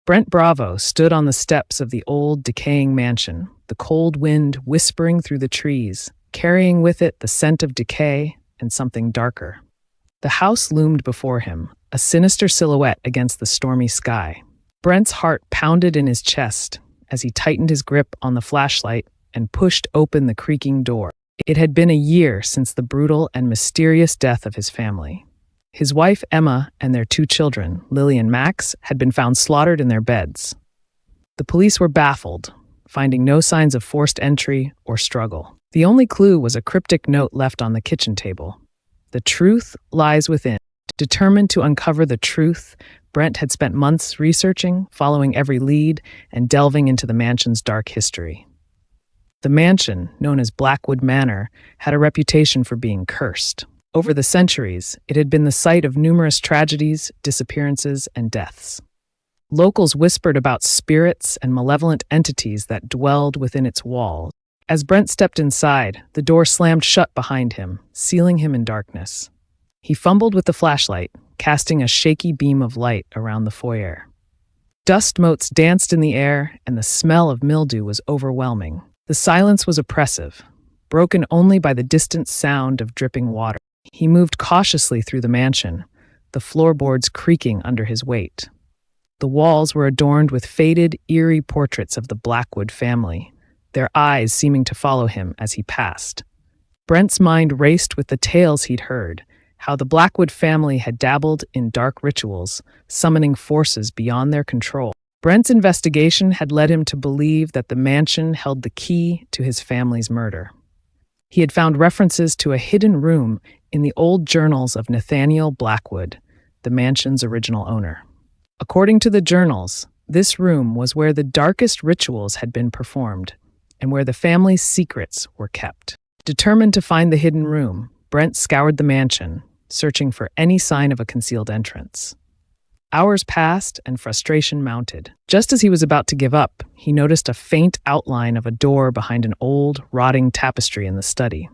Brent Bravo stood on the steps of the old, decaying mansion, the cold wind whispering through the trees, carrying with it the scent of decay and something darker. The house loomed before him, a sinister silhouette against the stormy sky. Brent's heart pounded in his chest as he tightened his grip on the flashlight and pushed open the creaking door. It had been a year since the brutal and mysterious death of his family. His wife, Emma, and their 2 children, Lily and Max, had been found slaughtered in their beds. The police were baffled, finding no signs of forced entry or struggle. The only clue was a cryptic note left on the kitchen table. The truth lies within. Determined to uncover the truth, Brent had spent months researching, following every lead, and delving into the mansion's dark history. The mansion, known as Blackwood Manor, had a reputation for being cursed. Over the centuries, it had been the site of numerous tragedies, disappearances, and deaths. Locals whispered about spirits and malevolent entities that dwelled within its walls. As Brent stepped inside, the door slammed shut behind him, sealing him in darkness. He fumbled with the flashlight, casting a shaky beam of light around the foyer. Dust motes danced in the air, and the smell of mildew was overwhelming. The silence was oppressive, broken only by the distant sound of dripping water. He moved cautiously through the mansion, the floorboards creaking under his weight. The walls were adorned with faded, eerie portraits of the Blackwood family, their eyes seeming to follow him as he passed. Brent's mind raced with the tales he'd heard, how the Blackwood family had dabbled in dark rituals, summoning forces beyond their control. Brent's investigation had led him to believe that the mansion held the key to his family's murder. He had found references to a hidden room in the old journals of Nathaniel Blackwood, the mansion's original owner. According to the journals, this room was where the darkest rituals had been performed and where the family's secrets were kept. Determined to find the hidden room, Brent scoured the mansion, searching for any sign of a concealed entrance. Hours passed and frustration mounted. Just as he was about to give up, he noticed a faint outline of a door behind an old, rotting tapestry in the study.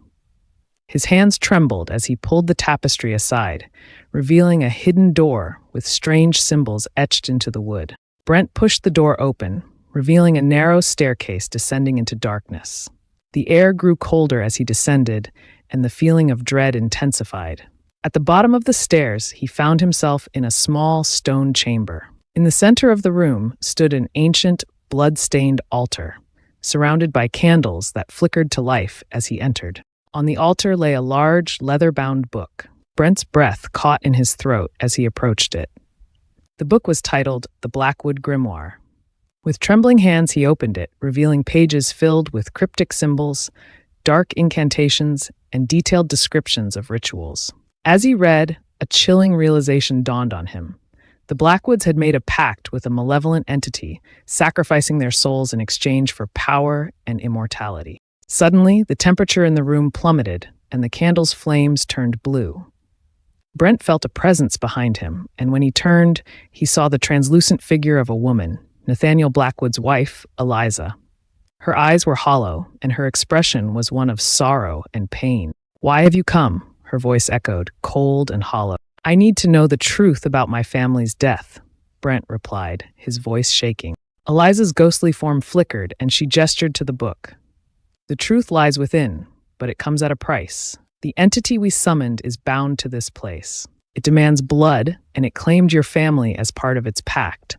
His hands trembled as he pulled the tapestry aside, revealing a hidden door with strange symbols etched into the wood. Brent pushed the door open, revealing a narrow staircase descending into darkness. The air grew colder as he descended, and the feeling of dread intensified. At the bottom of the stairs, he found himself in a small stone chamber. In the center of the room stood an ancient, blood-stained altar, surrounded by candles that flickered to life as he entered. On the altar lay a large, leather-bound book. Brent's breath caught in his throat as he approached it. The book was titled The Blackwood Grimoire. With trembling hands, he opened it, revealing pages filled with cryptic symbols, dark incantations, and detailed descriptions of rituals. As he read, a chilling realization dawned on him. The Blackwoods had made a pact with a malevolent entity, sacrificing their souls in exchange for power and immortality. Suddenly, the temperature in the room plummeted, and the candle's flames turned blue. Brent felt a presence behind him, and when he turned, he saw the translucent figure of a woman, Nathaniel Blackwood's wife, Eliza. Her eyes were hollow, and her expression was one of sorrow and pain. "Why have you come?" Her voice echoed, cold and hollow. "I need to know the truth about my family's death," Brent replied, his voice shaking. Eliza's ghostly form flickered, and she gestured to the book. "The truth lies within, but it comes at a price. The entity we summoned is bound to this place. It demands blood, and it claimed your family as part of its pact.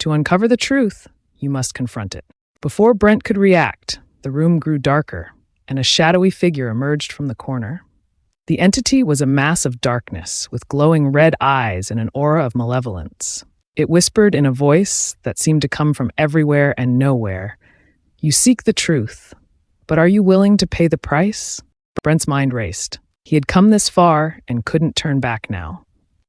To uncover the truth, you must confront it." Before Brent could react, the room grew darker, and a shadowy figure emerged from the corner. The entity was a mass of darkness, with glowing red eyes and an aura of malevolence. It whispered in a voice that seemed to come from everywhere and nowhere, "You seek the truth, but are you willing to pay the price?" Brent's mind raced. He had come this far and couldn't turn back now.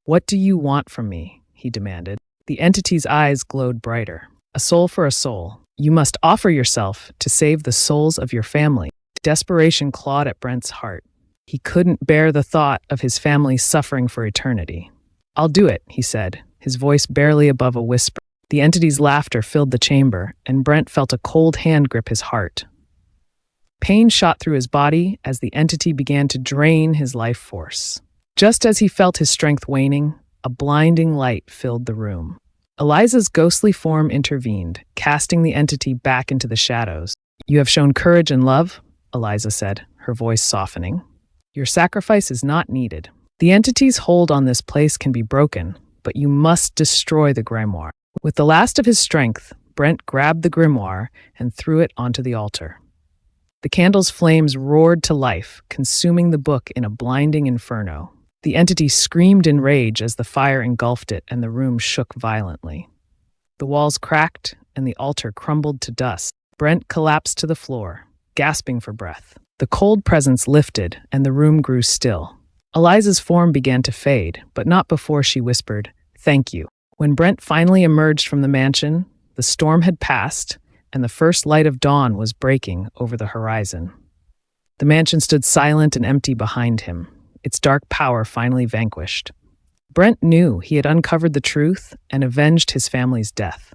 "What do you want from me?" he demanded. The entity's eyes glowed brighter. "A soul for a soul. You must offer yourself to save the souls of your family." Desperation clawed at Brent's heart. He couldn't bear the thought of his family suffering for eternity. "I'll do it," he said, his voice barely above a whisper. The entity's laughter filled the chamber, and Brent felt a cold hand grip his heart. Pain shot through his body as the entity began to drain his life force. Just as he felt his strength waning, a blinding light filled the room. Eliza's ghostly form intervened, casting the entity back into the shadows. "You have shown courage and love," Eliza said, her voice softening. "Your sacrifice is not needed. The entity's hold on this place can be broken, but you must destroy the grimoire." With the last of his strength, Brent grabbed the grimoire and threw it onto the altar. The candle's flames roared to life, consuming the book in a blinding inferno. The entity screamed in rage as the fire engulfed it and the room shook violently. The walls cracked and the altar crumbled to dust. Brent collapsed to the floor, gasping for breath. The cold presence lifted and the room grew still. Eliza's form began to fade, but not before she whispered, "Thank you." When Brent finally emerged from the mansion, the storm had passed and the first light of dawn was breaking over the horizon. The mansion stood silent and empty behind him, its dark power finally vanquished. Brent knew he had uncovered the truth and avenged his family's death.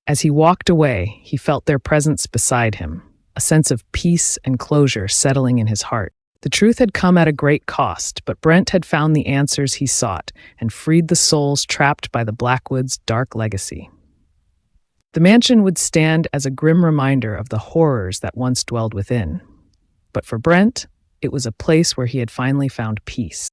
As he walked away, he felt their presence beside him, a sense of peace and closure settling in his heart. The truth had come at a great cost, but Brent had found the answers he sought and freed the souls trapped by the Blackwood's dark legacy. The mansion would stand as a grim reminder of the horrors that once dwelled within. But for Brent, it was a place where he had finally found peace.